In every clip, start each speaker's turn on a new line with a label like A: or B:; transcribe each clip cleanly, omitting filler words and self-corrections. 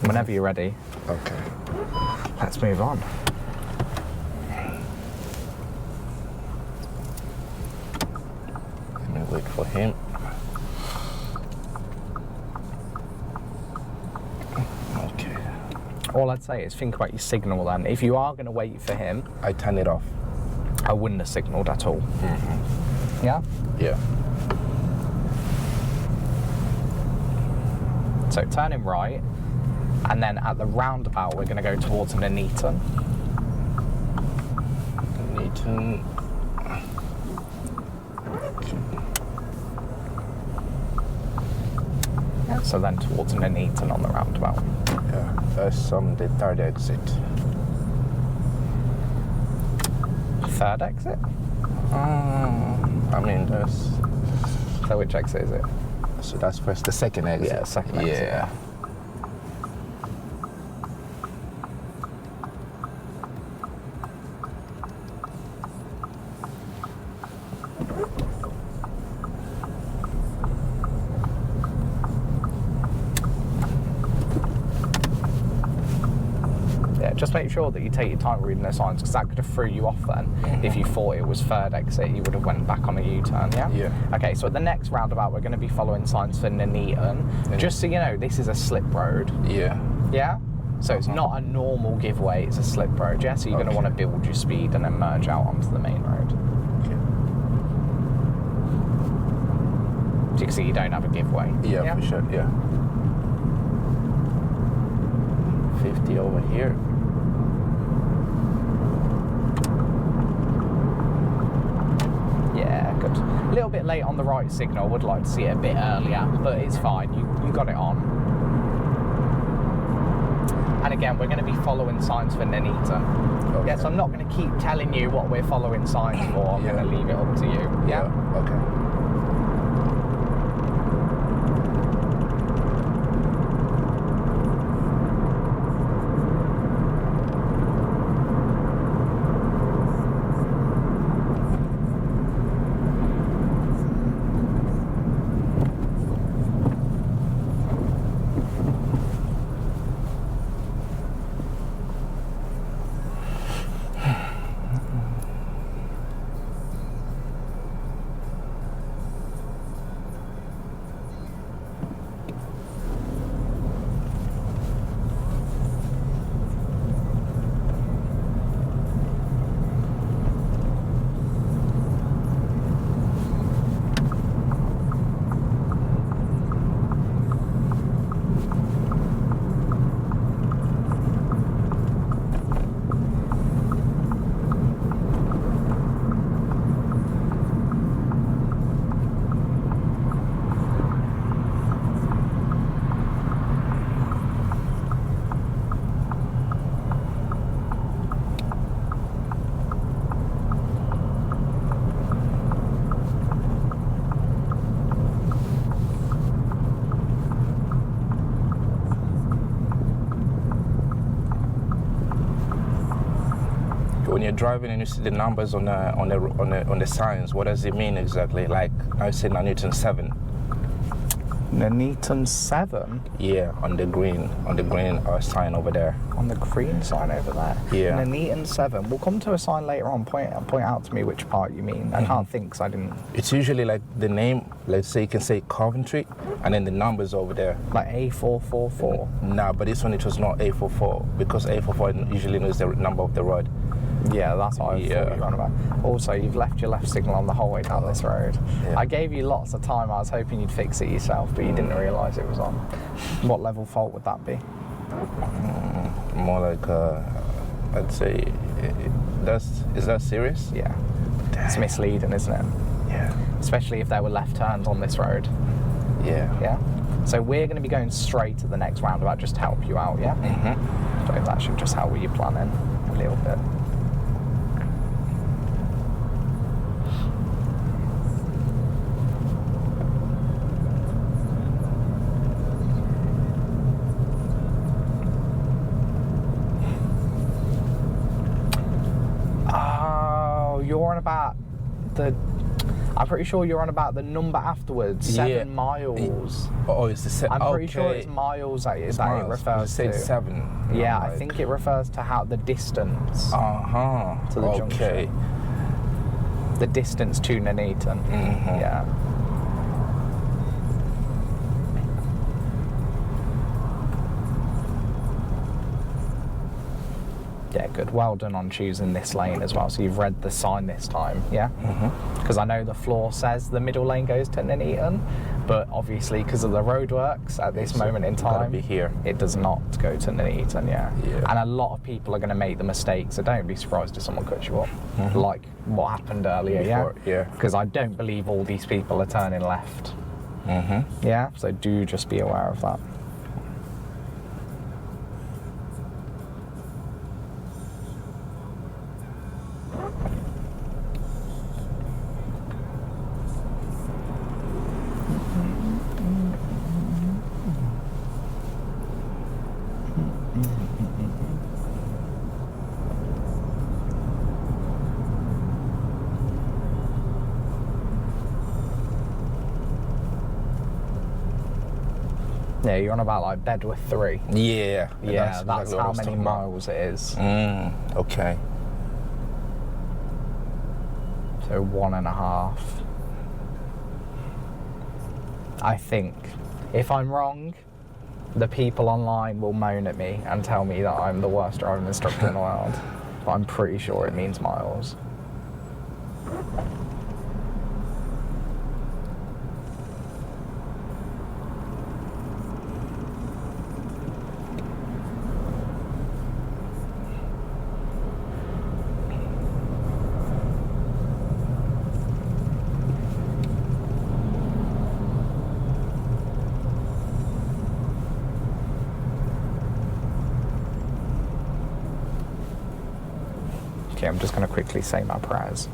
A: Whenever you're ready.
B: Okay.
A: Let's move on.
B: Let me wait for him. Okay.
A: All I'd say is think about your signal then. If you are going to wait for him,
B: I turn it off.
A: I wouldn't have signalled at all. Yeah?
B: Yeah.
A: So turning right, and then at the roundabout, we're going to go towards Nuneaton.
B: Nuneaton.
A: Yeah, so then towards Nuneaton on the roundabout.
B: Yeah, that's the third exit.
A: Third exit?
B: I mean, that's...
A: So which exit is it?
B: So that's first, the second exit.
A: Yeah, second exit.
B: Yeah.
A: Just make sure that you take your time reading those signs, because that could have threw you off then. If you thought it was third exit, you would have went back on a U-turn, yeah?
B: Yeah.
A: Okay, so at the next roundabout, we're going to be following signs for Nuneaton. Just so you know, this is a slip road.
B: Yeah.
A: Yeah? So it's not a normal giveaway, it's a slip road, yeah? So you're going to want to build your speed and then merge out onto the main road.
B: Okay.
A: So you can see you don't have a giveaway.
B: Yeah, for sure, yeah. 50 over here.
A: Yeah, good. A little bit late on the right signal, would like to see it a bit earlier, but it's fine, you got it on. And again, we're going to be following signs for Nuneaton.
B: Okay.
A: Yes, I'm not going to keep telling you what we're following signs for, I'm going to leave it up to you. Yeah?
B: Okay. When you're driving and you see the numbers on the signs, what does it mean exactly? Like I said, Nuneaton 7.
A: Nuneaton 7?
B: Yeah, on the green sign over there.
A: On the green sign over there?
B: Yeah.
A: Nuneaton 7. We'll come to a sign later on, point out to me which part you mean. I can't think because I didn't...
B: It's usually like the name, let's say you can say Coventry, and then the numbers over there.
A: Like A444?
B: Nah, but this one it was not A44, because A44 usually knows the number of the road.
A: Yeah, that's what I thought you were on about. Also, you've left your left signal on the whole way down this road.
B: Yeah.
A: I gave you lots of time. I was hoping you'd fix it yourself, but you didn't realise it was on. What level fault would that be?
B: More like, I'd say, is that serious?
A: Yeah. It's misleading, isn't it?
B: Yeah.
A: Especially if there were left turns on this road.
B: Yeah.
A: Yeah? So we're going to be going straight to the next roundabout just to help you out, yeah? So that should just help with your planning a little bit. You're on about the I'm pretty sure you're on about the number afterwards, 7 miles.
B: Oh, it's the 7.
A: I'm pretty sure it's miles that it refers to.
B: 7.
A: Yeah, I think it refers to how the distance to the junction. The distance to Nuneaton. Yeah. Yeah, good. Well done on choosing this lane as well. So you've read the sign this time, yeah? Because I know the floor says the middle lane goes to Nuneaton, but obviously because of the roadworks at this moment in time,
B: be here.
A: It does not go to Nuneaton, yeah. And a lot of people are going to make the mistake, so don't be surprised if someone cuts you up, like what happened earlier, yeah? Because I don't believe all these people are turning left. Yeah, so do just be aware of that. Yeah, you're on about like Bedworth 3.
B: Yeah.
A: Yeah, that's how many miles it is.
B: Okay.
A: So 1.5. I think. If I'm wrong, the people online will moan at me and tell me that I'm the worst driving instructor in the world. But I'm pretty sure it means miles. Okay, I'm just going to quickly say my prayers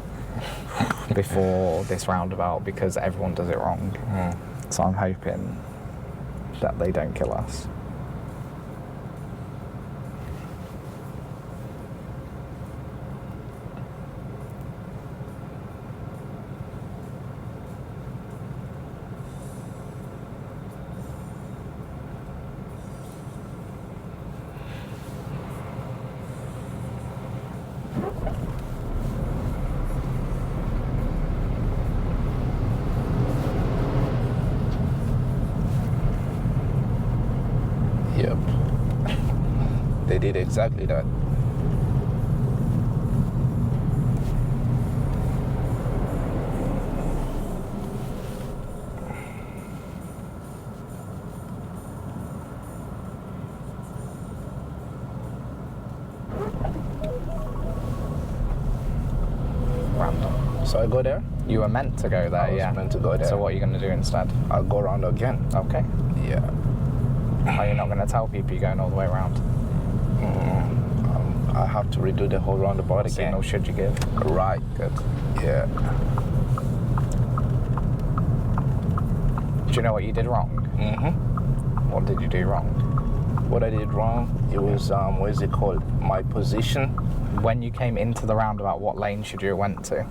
A: before this roundabout because everyone does it wrong. So I'm hoping that they don't kill us.
B: Yep. They did exactly that.
A: Random.
B: So I go there?
A: You were meant to go there,
B: I was meant to go there.
A: So what are you going to do instead?
B: I'll go around again.
A: Okay.
B: Yeah.
A: Are you not going to tell people you're going all the way around?
B: I have to redo the whole roundabout again.
A: Signal should you give?
B: Right.
A: Good.
B: Yeah.
A: Do you know what you did wrong? What did you do wrong?
B: What I did wrong, it was, what is it called? My position.
A: When you came into the roundabout, what lane should you have went to?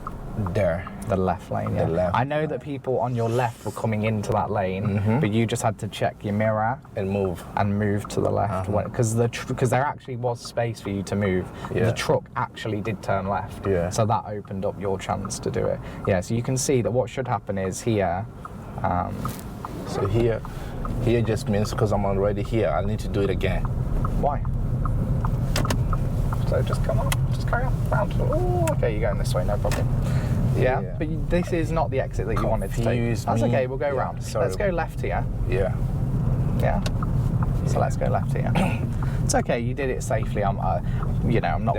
B: There.
A: The left lane, yeah.
B: The left.
A: I know that people on your left were coming into that lane, but you just had to check your mirror
B: And move.
A: and move to the left because there actually was space for you to move.
B: Yeah.
A: The truck actually did turn left,
B: Yeah.
A: so that opened up your chance to do it. Yeah, so you can see that what should happen is here.
B: So here just means because I'm already here, I need to do it again.
A: Why? So just come on, just carry on round. Oh, okay, you're going this way, no problem. Yeah, but this is not the exit that you wanted to take. That's okay, we'll go round.
B: Sorry.
A: Let's go left here.
B: Yeah.
A: Yeah. So let's go left here. It's okay, you did it safely. I'm not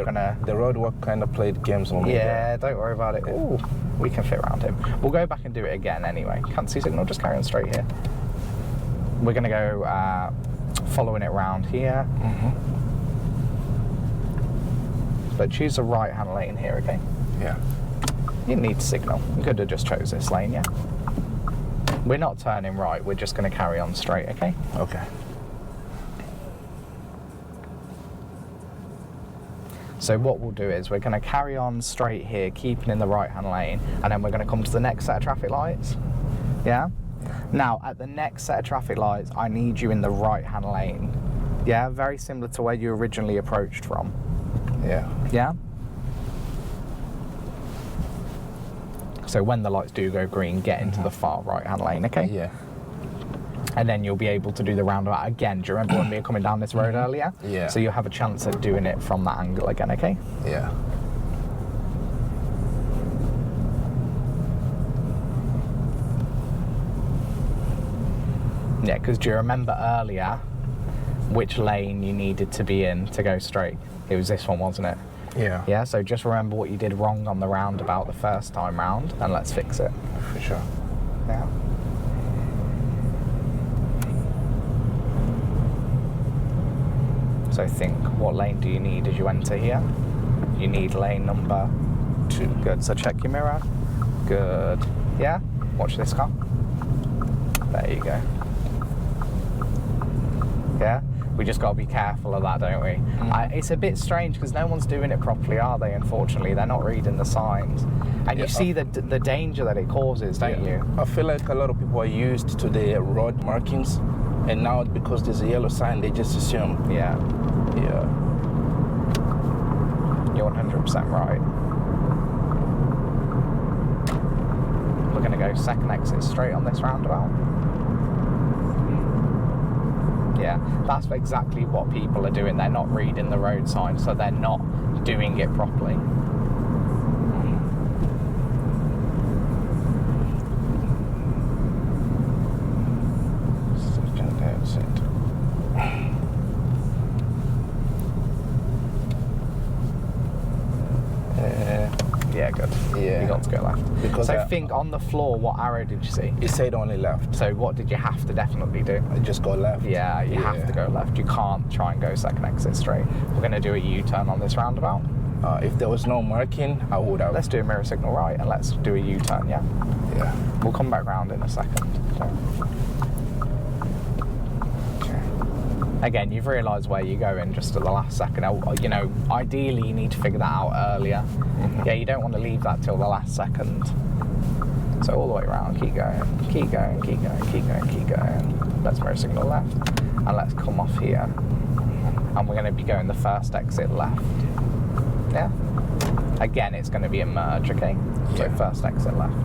A: gonna.
B: The roadwork kind of played games on me.
A: Yeah, don't worry about it. Ooh, we can fit around him. We'll go back and do it again anyway. Can't see signal, just carry on straight here. We're gonna go following it round here. But choose the right-hand lane here, okay?
B: Yeah.
A: You need to signal. You could have just chose this lane, yeah? We're not turning right, we're just going to carry on straight, okay?
B: Okay.
A: So what we'll do is we're going to carry on straight here, keeping in the right-hand lane, and then we're going to come to the next set of traffic lights. Yeah? Now, at the next set of traffic lights, I need you in the right-hand lane. Yeah? Very similar to where you originally approached from.
B: Yeah.
A: Yeah? So when the lights do go green, get into the far right-hand lane, okay?
B: Yeah.
A: And then you'll be able to do the roundabout again. Do you remember when we were coming down this road earlier?
B: Yeah.
A: So you'll have a chance at doing it from that angle again, okay?
B: Yeah.
A: Yeah, because do you remember earlier which lane you needed to be in to go straight? It was this one, wasn't it?
B: Yeah.
A: Yeah, so just remember what you did wrong on the roundabout the first time round, and let's fix it.
B: For sure.
A: Yeah. So think, what lane do you need as you enter here? You need lane number 2. Good, so check your mirror. Good. Yeah? Watch this car. There you go. Yeah? We just got to be careful of that, don't we? It's a bit strange because no one's doing it properly, are they, unfortunately? They're not reading the signs. And you see the danger that it causes, don't you?
B: I feel like a lot of people are used to the road markings, and now because there's a yellow sign, they just assume.
A: Yeah.
B: Yeah.
A: You're 100% right. We're going to go second exit straight on this roundabout. Yeah, that's exactly what people are doing. They're not reading the road sign, so they're not doing it properly. Yeah, good.
B: Yeah.
A: You got to go left.
B: Because
A: so think on the floor, what arrow did you see?
B: It said only left.
A: So what did you have to definitely do?
B: I just go left.
A: Yeah, you have to go left. You can't try and go second exit straight. We're going to do a U-turn on this roundabout.
B: If there was no marking, I would have.
A: Let's do a mirror signal right and let's do a U-turn, yeah?
B: Yeah.
A: We'll come back round in a second. So. Again, you've realised where you're going just at the last second. You know, ideally you need to figure that out earlier. Yeah, you don't want to leave that till the last second. So all the way around, keep going, keep going, keep going, keep going, keep going. Let's mirror signal left, and let's come off here. And we're going to be going the first exit left. Yeah? Again, it's going to be a merge, okay? So first exit left.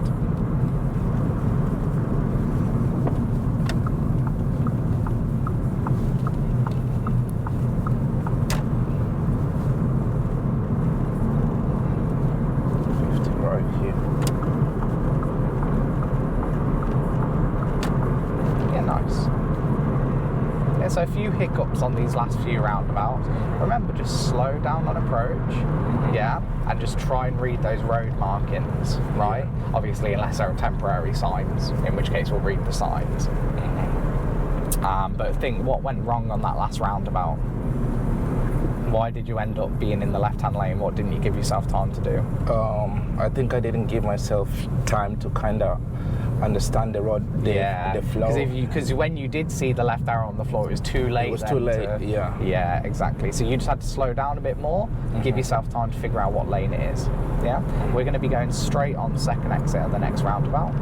A: So a few hiccups on these last few roundabouts. Remember, just slow down on approach, yeah, and just try and read those road markings, right? Obviously, unless there are temporary signs, in which case we'll read the signs. But think, what went wrong on that last roundabout? Why did you end up being in the left-hand lane? What didn't you give yourself time to do?
B: I think I didn't give myself time to kind of understand the road, the flow.
A: Because when you did see the left arrow on the floor, it was too late.
B: It was too late, yeah.
A: Yeah, exactly. So you just had to slow down a bit more and give yourself time to figure out what lane it is. Yeah? We're going to be going straight on second exit at the next roundabout.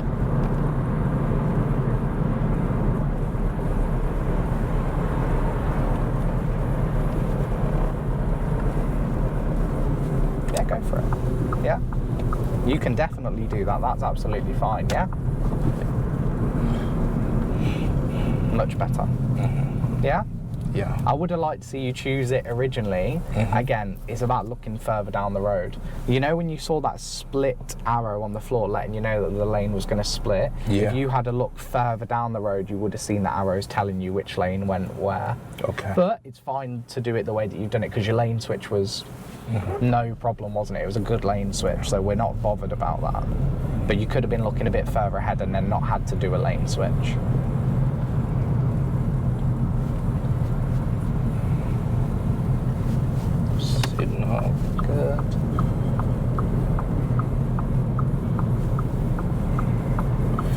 A: Yeah, go for it. Yeah? You can definitely do that. That's absolutely fine, yeah? Much better. Yeah?
B: Yeah.
A: I would have liked to see you choose it originally. Again, it's about looking further down the road. You know when you saw that split arrow on the floor letting you know that the lane was going to split?
B: Yeah.
A: If you had a look further down the road, you would have seen the arrows telling you which lane went where.
B: Okay.
A: But it's fine to do it the way that you've done it because your lane switch was no problem, wasn't it? It was a good lane switch, so we're not bothered about that. But you could have been looking a bit further ahead and then not had to do a lane switch.
B: Signal.
A: Good.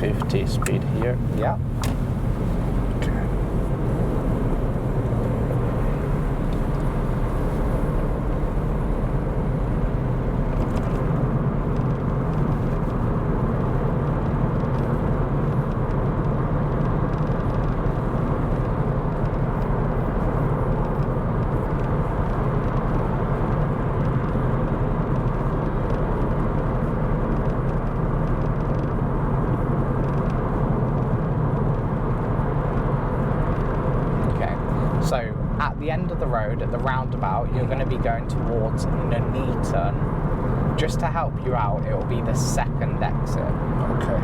B: .50 speed here.
A: Yeah. at the end of the road, at the roundabout, you're going to be going towards Nuneaton. Just to help you out, it will be the second exit.
B: Okay.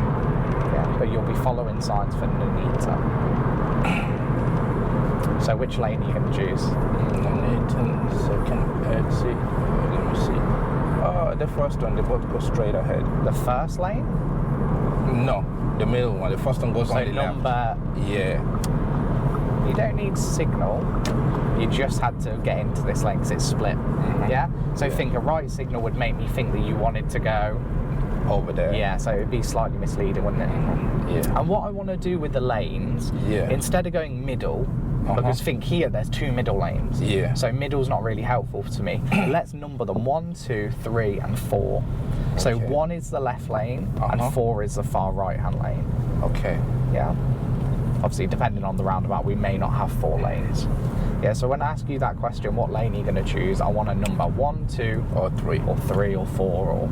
A: Yeah, but you'll be following signs for Nuneaton. So which lane are you going to choose?
B: Nuneaton, second exit. Let me see. Oh, the first one, they both go straight ahead.
A: The first lane?
B: No, the middle one. The first one goes on the
A: number
B: left. Yeah.
A: You don't need signal. You just had to get into this lane because it's split. Yeah? So think a right signal would make me think that you wanted to go
B: over there.
A: Yeah, so it would be slightly misleading, wouldn't it?
B: Yeah.
A: And what I want to do with the lanes, instead of going middle, because think here there's 2 middle lanes.
B: Yeah.
A: So middle's not really helpful to me. Let's number them 1, 2, 3, and 4. So 1 is the left lane and 4 is the far right hand lane.
B: Okay.
A: Yeah. Obviously, depending on the roundabout, we may not have 4 lanes. Yeah, so when I ask you that question, what lane are you going to choose? I want a number 1, 2,
B: or 3,
A: or 3, or 4, or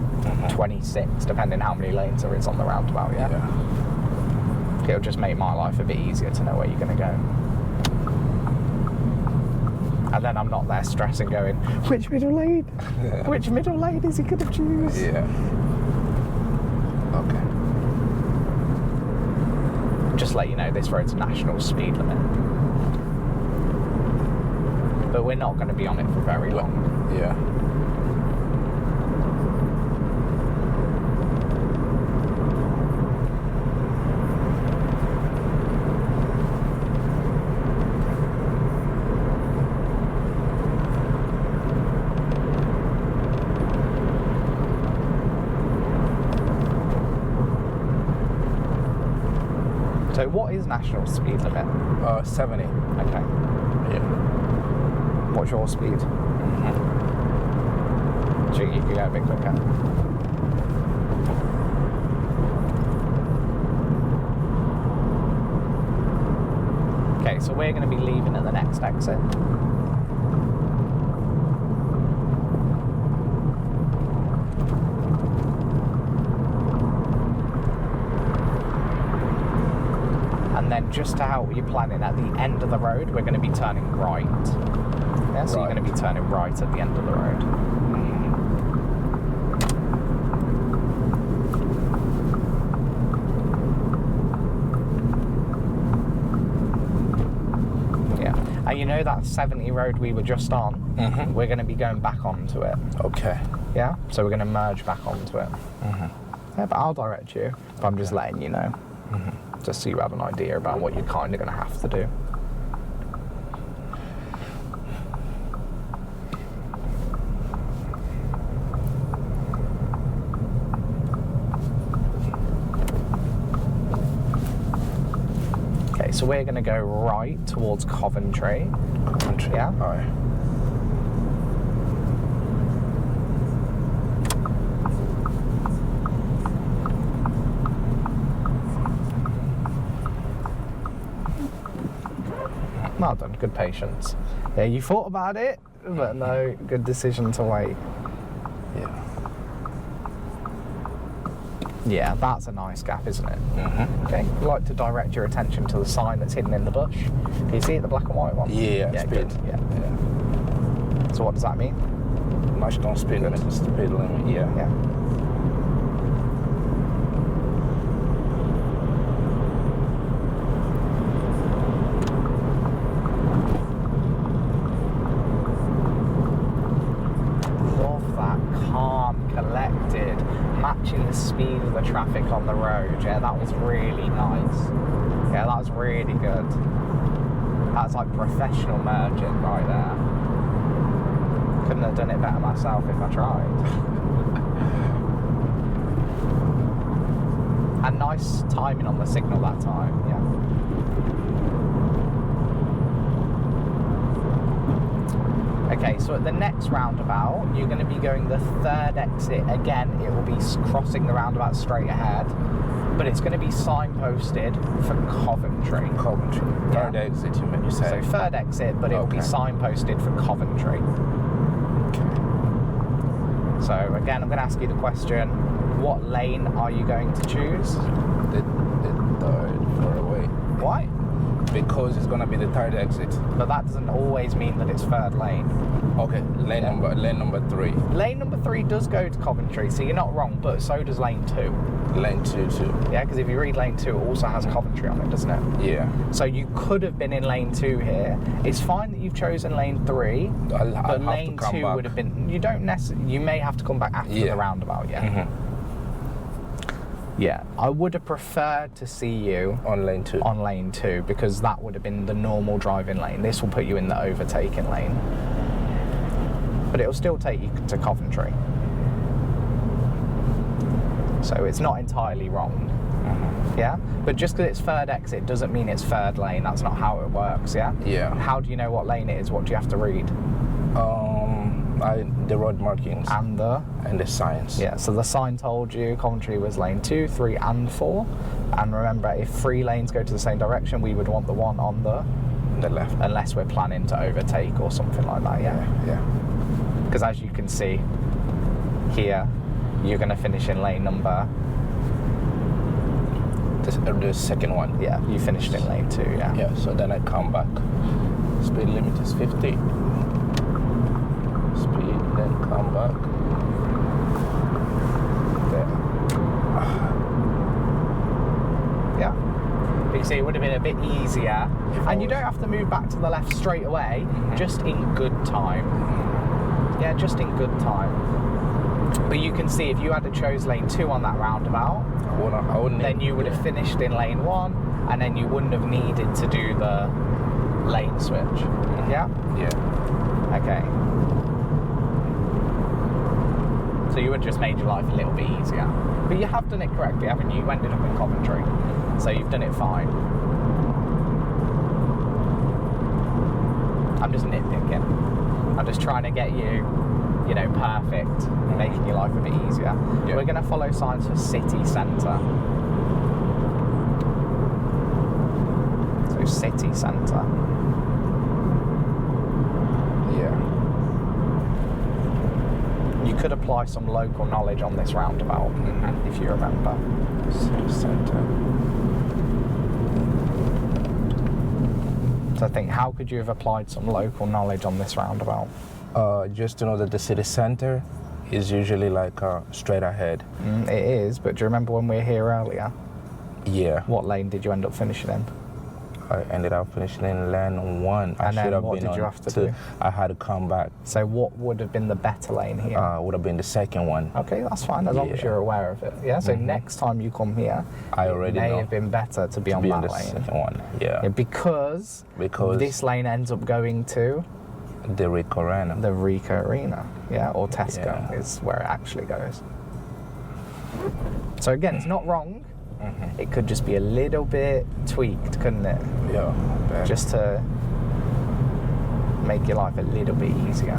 A: 26, depending how many lanes there is on the roundabout. Yeah. It'll just make my life a bit easier to know where you're going to go. And then I'm not there stressing, going, which middle lane? Which middle lane is he going to choose?
B: Yeah. Okay.
A: Just let you know, this road's national speed limit. But we're not going to be on it for very long.
B: Yeah.
A: So what is national speed limit?
B: 70.
A: Okay.
B: Yeah.
A: What's your speed? Do you think you can go a bit quicker? Okay, so we're going to be leaving at the next exit. And then just to help you planning, at the end of the road, we're going to be turning right. Yeah, so you're going to be turning right at the end of the road. Yeah, and you know that 70 road we were just on? We're going to be going back onto it.
B: Okay.
A: Yeah, so we're going to merge back onto it. Yeah, but I'll direct you. But I'm just letting you know. Just so you have an idea about what you're kind of going to have to do. Okay, so we're going to go right towards Coventry.
B: Coventry,
A: yeah?
B: All right.
A: Well done, good patience. Yeah, you thought about it, but no, good decision to wait.
B: Yeah.
A: Yeah, that's a nice gap, isn't it? Okay, I'd like to direct your attention to the sign that's hidden in the bush. Can you see it, the black and white one?
B: Yeah,
A: yeah,
B: speed.
A: Good. Yeah. So what does that mean?
B: National speed limit. Speed limit, yeah.
A: Yeah. Collected, matching the speed of the traffic on the road. Yeah, that was really nice. Yeah, that was really good. That's like professional merging right there. Couldn't have done it better myself if I tried. And nice timing on the signal that time, yeah. Okay, so at the next roundabout, you're going to be going the 3rd exit. Again, it will be crossing the roundabout straight ahead, but it's going to be signposted for Coventry.
B: Coventry.
A: Yeah.
B: 3rd exit, you say?
A: So 3rd exit, but it will be signposted for Coventry. Okay. So again, I'm going to ask you the question, what lane are you going to choose?
B: The 3rd, far away.
A: Why?
B: Because it's gonna be the third exit.
A: But that doesn't always mean that it's third lane.
B: Okay, lane number 3.
A: Lane number 3 does go to Coventry, so you're not wrong, but so does lane 2.
B: Lane 2 too.
A: Yeah, because if you read lane 2, it also has Coventry on it, doesn't it?
B: Yeah.
A: So you could have been in lane 2 here. It's fine that you've chosen lane 3, but lane 2 would have been. You don't necessarily. You may have to come back after the roundabout. Yeah.
B: Mm-hmm.
A: Yeah, I would have preferred to see you
B: on lane 2.
A: On lane 2, because that would have been the normal driving lane. This will put you in the overtaking lane, but it will still take you to Coventry. So it's not entirely wrong. Yeah, but just because it's third exit doesn't mean it's third lane. That's not how it works. Yeah.
B: Yeah.
A: How do you know what lane it is? What do you have to read?
B: The road markings
A: and the
B: signs.
A: Yeah, so the sign told you Coventry was lane 2, 3 and 4. And remember, if 3 lanes go to the same direction, we would want the one on the
B: left,
A: unless we're planning to overtake or something like that. Yeah. Because as you can see here, you're going to finish in lane number
B: the second one.
A: Yeah, you finished in lane 2.
B: Yeah, so then I come back. Speed limit is 50. Speed, then come back. There.
A: Yeah. You can see it would have been a bit easier. And you don't have to move back to the left straight away, just in good time. Yeah, just in good time. But you can see if you had to chose lane 2 on that roundabout, then you would have finished in lane 1, and then you wouldn't have needed to do the lane switch. Yeah?
B: Yeah.
A: Okay. So you would have just made your life a little bit easier. But you have done it correctly, haven't you? You ended up in Coventry. So you've done it fine. I'm just nitpicking. I'm just trying to get you, you know, perfect, making your life a bit easier. Yeah. We're going to follow signs for city centre. So city centre.
B: Yeah.
A: You could apply some local knowledge on this roundabout, if you remember.
B: City centre.
A: So I think, how could you have applied some local knowledge on this roundabout?
B: Just to know that the city centre is usually like straight ahead.
A: It is, but do you remember when we were here earlier?
B: Yeah.
A: What lane did you end up finishing in?
B: I ended up finishing in lane 1.
A: And then what did you have to do?
B: I had to come back.
A: So what would have been the better lane here?
B: Would have been the second one.
A: Okay, that's fine, as long as you're aware of it. Yeah, so next time you come here, it may have been better to be on that lane.
B: Second one. Yeah.
A: Because this lane ends up going to
B: the Rico Arena.
A: The Rico Arena, yeah, or Tesco is where it actually goes. So again, it's not wrong. It could just be a little bit tweaked, couldn't it?
B: Yeah.
A: Just to make your life a little bit easier.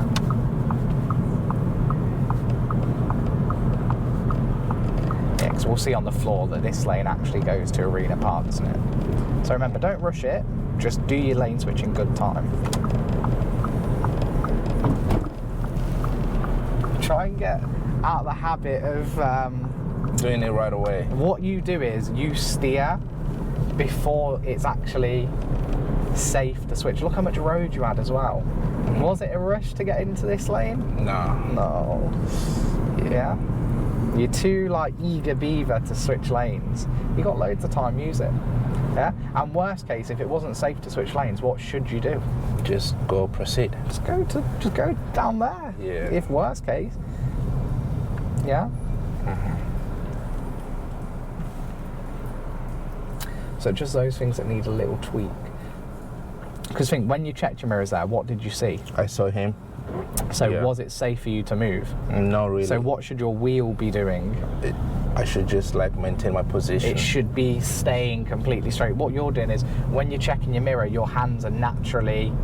A: Yeah, because we'll see on the floor that this lane actually goes to Arena Park, doesn't it? So remember, don't rush it. Just do your lane switch in good time. Try and get out of the habit of
B: doing it right away.
A: What you do is you steer before it's actually safe to switch. Look how much road you had as well. Was it a rush to get into this lane? No. Yeah. You're too like eager beaver to switch lanes. You got loads of time, use it. Yeah. And worst case, if it wasn't safe to switch lanes, what should you do?
B: Just proceed.
A: Just go down there.
B: Yeah.
A: If worst case. Yeah. So just those things that need a little tweak. Because think, when you checked your mirrors there, what did you see?
B: I saw him.
A: So was it safe for you to move?
B: No, really.
A: So what should your wheel be doing?
B: I should just like maintain my position.
A: It should be staying completely straight. What you're doing is, when you're checking your mirror, your hands are naturally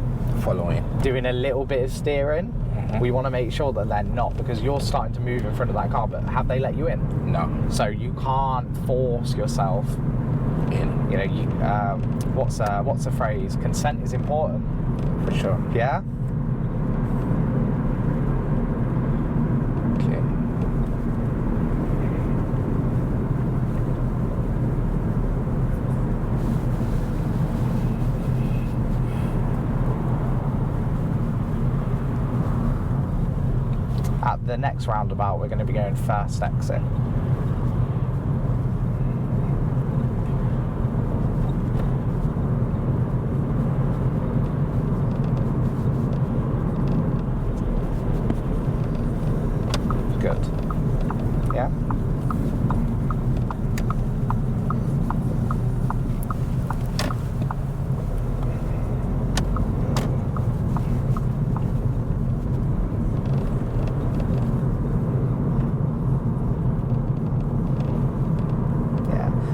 B: following,
A: doing a little bit of steering. We want to make sure that they're not, because you're starting to move in front of that car, but have they let you in?
B: No.
A: So you can't force yourself in. You know, what's the phrase? Consent is important.
B: For sure.
A: Yeah?
B: Okay.
A: the next roundabout, we're going to be going first exit. Good. Yeah.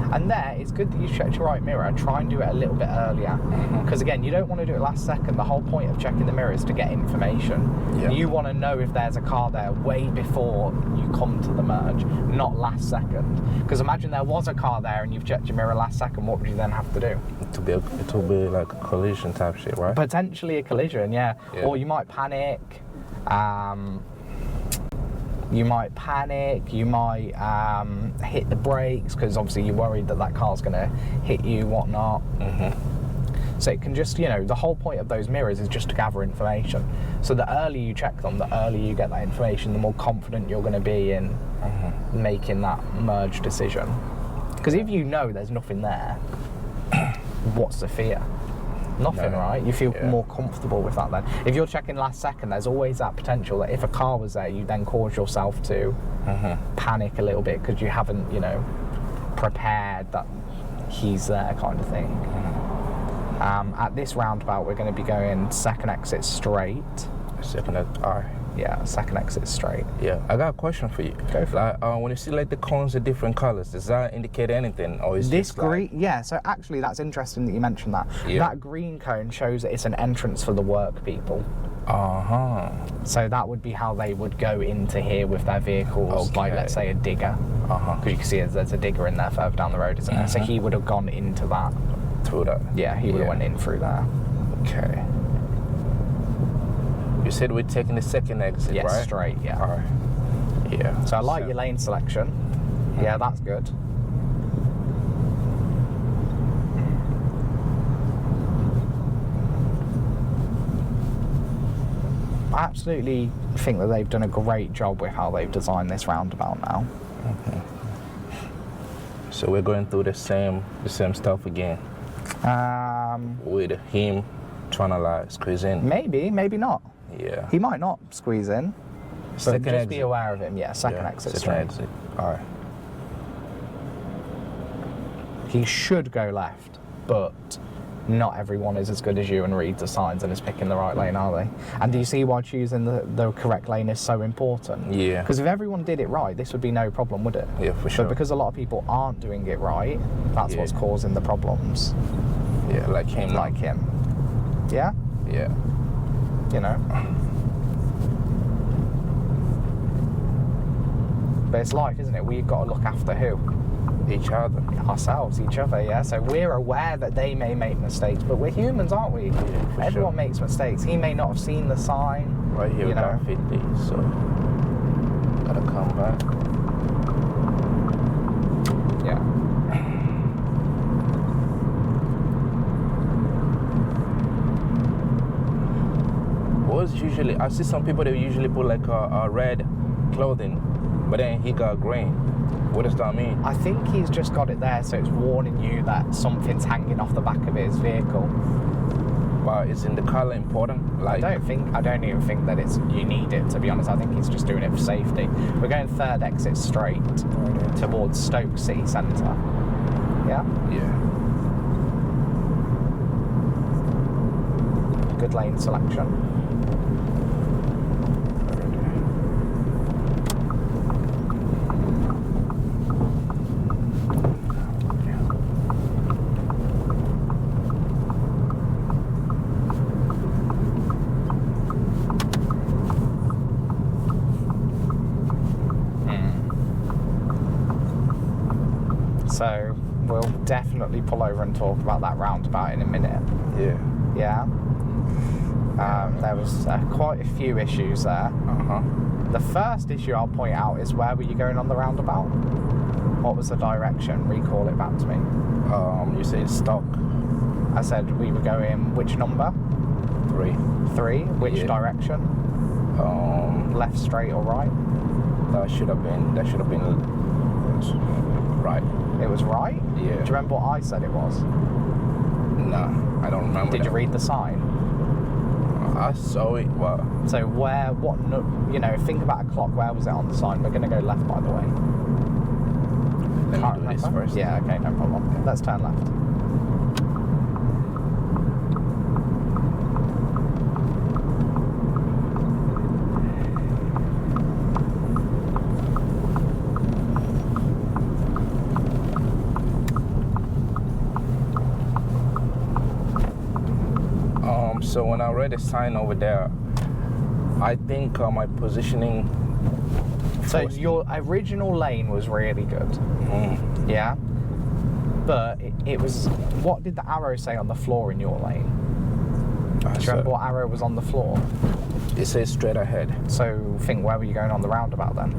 A: And there, it's good that you checked your right mirror and try and do it a little bit earlier. Because again, you don't want to do it last second. The whole point of checking the mirror is to get information. Yeah. You want to know if there's a car there way before you come to the merge, not last second. Because imagine there was a car there and you've checked your mirror last second, what would you then have to do?
B: It will be like a collision type shit, right?
A: Potentially a collision, yeah. Or you might panic. You might hit the brakes because obviously you're worried that car's going to hit you, whatnot. So it can just, the whole point of those mirrors is just to gather information. So the earlier you check them, the earlier you get that information, the more confident you're going to be in making that merge decision. Because if you know there's nothing there, what's the fear? Nothing, right? You feel more comfortable with that then. If you're checking last second, there's always that potential that if a car was there, you then cause yourself to panic a little bit because you haven't, prepared that he's there kind of thing. At this roundabout, we're going to be going second exit straight. Yeah, second exit straight.
B: Yeah, I got a question for you.
A: Go for it.
B: When you see the cones are different colors, does that indicate anything, or is
A: this green? Yeah, so actually that's interesting that you mentioned that. Yeah. That green cone shows that it's an entrance for the work people. So that would be how they would go into here with their vehicles, like let's say a digger. Because you can see there's a digger in there further down the road, isn't there? So he would have gone into that.
B: Through that?
A: Yeah, he would have went in through there.
B: Okay. You said we're taking the second exit, right?
A: Yes, straight, yeah.
B: All right. Yeah.
A: So I like your lane selection. Yeah, that's good. I absolutely think that they've done a great job with how they've designed this roundabout now.
B: So we're going through the same stuff again. With him trying to squeeze in.
A: Maybe not.
B: Yeah.
A: He might not squeeze in.
B: Second
A: just
B: exit.
A: Be aware of him. Yeah, second exit
B: second
A: straight.
B: Exit. All right.
A: He should go left, but not everyone is as good as you and reads the signs and is picking the right lane, are they? And do you see why choosing the correct lane is so important?
B: Yeah.
A: Because if everyone did it right, this would be no problem, would it?
B: Yeah, for sure.
A: But because a lot of people aren't doing it right, that's what's causing the problems.
B: Yeah, like him.
A: Like him. Yeah?
B: Yeah.
A: But it's life, isn't it? We've got to look after who?
B: Each other.
A: Ourselves, each other, yeah. So we're aware that they may make mistakes, but we're humans, aren't we?
B: Yeah,
A: Everyone makes mistakes. He may not have seen the sign.
B: Right here, we got 50, so gotta come back.
A: Yeah.
B: Usually, I see some people that usually put a red clothing, but then he got green. What does that mean?
A: I think he's just got it there, so it's warning you that something's hanging off the back of his vehicle.
B: But isn't the color important?
A: I don't even think that you need it, to be honest. I think he's just doing it for safety. We're going third exit straight towards Stoke City Centre. Yeah?
B: Yeah.
A: Good lane selection. So we'll definitely pull over and talk about that roundabout in a minute.
B: Yeah.
A: Yeah. There was quite a few issues there. The first issue I'll point out is where were you going on the roundabout? What was the direction? Recall it back to me.
B: You said stock.
A: I said we were going which number?
B: 3.
A: 3. Which direction? left, straight, or right?
B: That should have been right.
A: It was right?
B: Yeah.
A: Do you remember what I said it was?
B: No, I don't remember.
A: Did you read the sign?
B: I saw it. Well,
A: so think about a clock. Where was it on the sign? We're going to go left, by the way.
B: Let me do this first.
A: Yeah, okay, no problem. Let's turn left.
B: So when I read the sign over there, I think my positioning.
A: So your original lane was really good. Yeah. But it was. What did the arrow say on the floor in your lane? Do you remember what arrow was on the floor?
B: It says straight ahead.
A: So think, where were you going on the roundabout then?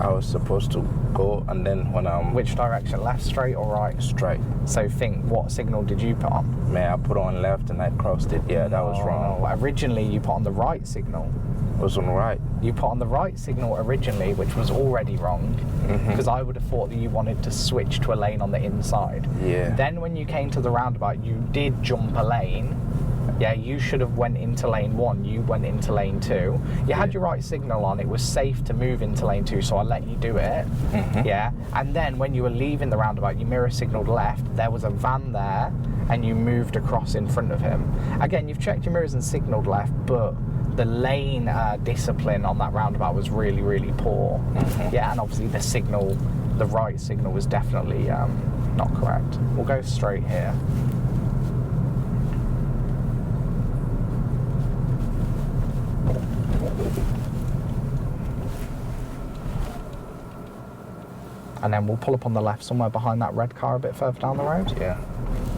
B: I was supposed to go, and then when I'm...
A: Which direction? Left, straight, or right?
B: Straight.
A: So think, what signal did you put on?
B: Man, I put on left and I crossed it. Yeah, that was wrong.
A: Originally, you put on the right signal.
B: It was on right.
A: You put on the right signal originally, which was already wrong, because I would have thought that you wanted to switch to a lane on the inside.
B: Yeah.
A: Then when you came to the roundabout, you did jump a lane. Yeah, you should have went into lane 1, you went into lane 2. You had your right signal on, it was safe to move into lane 2, so I let you do it. Yeah, and then when you were leaving the roundabout, you mirror signaled left, there was a van there, and you moved across in front of him. Again, you've checked your mirrors and signaled left, but the lane discipline on that roundabout was really, really poor. Yeah, and obviously the right signal was definitely not correct. We'll go straight here. And then we'll pull up on the left somewhere behind that red car a bit further down the road.
B: Yeah.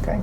A: Okay.